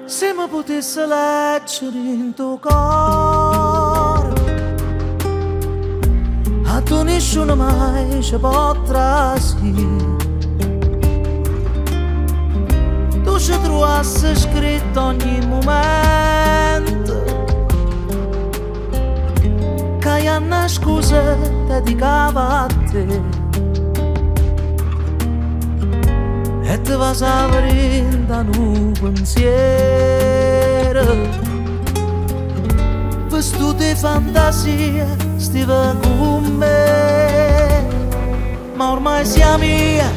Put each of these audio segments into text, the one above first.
Se mi potesse leggere in tuo cuore, a tu nessuno mai ci potrà sì. Tu ci trovassi scritto ogni momento, che io una scusa dedicava a te. E ti va saprendo un pensiero, vestito di fantasia, stiva con me. Ma ormai sia mia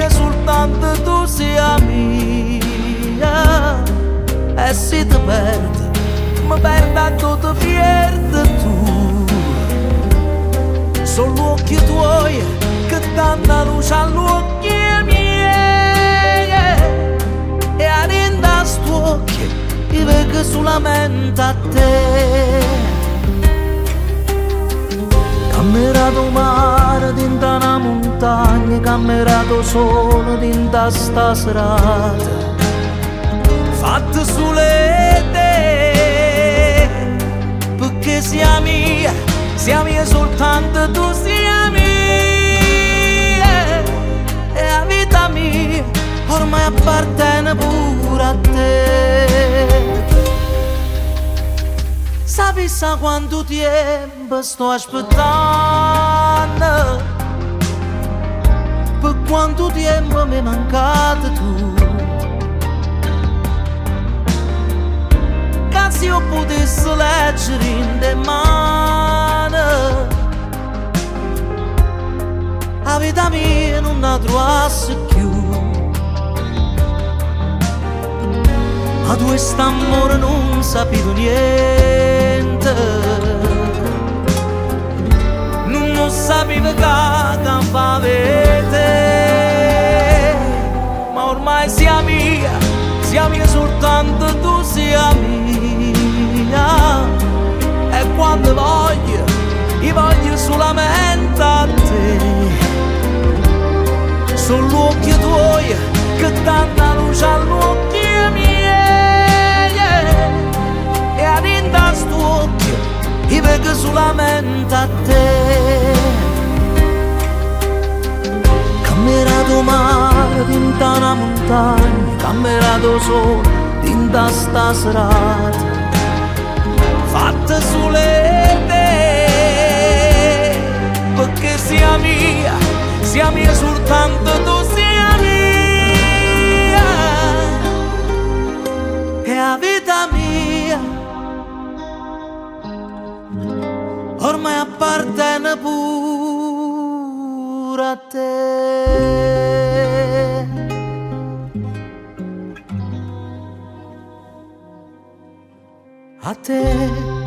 soltanto tu sia mia. E se ti perdo, mi perdo a tu, ti perdi tu. Sono gli occhi tuoi che danno luce agli occhi miei. E a sto occhio io vedo solamente a te. Cammerato mare dentro una montagna, cammerato solo dentro sta serata, fatta sole te, perché sia mia soltanto tu sia mia. E la vita mia ormai appartiene pure a te. Sapi sa quanto tempo sto aspettando, per quanto tempo mi è mancato tu. Che se io potessi leggere in te mani, la vita mia non la trovassi più. Ma tu quest'amore non sapevo niente, non sapevo che avete. Ma ormai sia mia soltanto tu sia mia. E quando voglio, io voglio solamente a te. Sono gli occhi tuoi che danno luce agli occhi miei. E a dentro sto occhio io vedo solamente a te. Cammerato mare dentro una montagna, cammerato solo dentro sta serata, fatta sole te, perché sia mia soltanto tu sia mia. E la vita mia ormai appartiene pure a te. A te.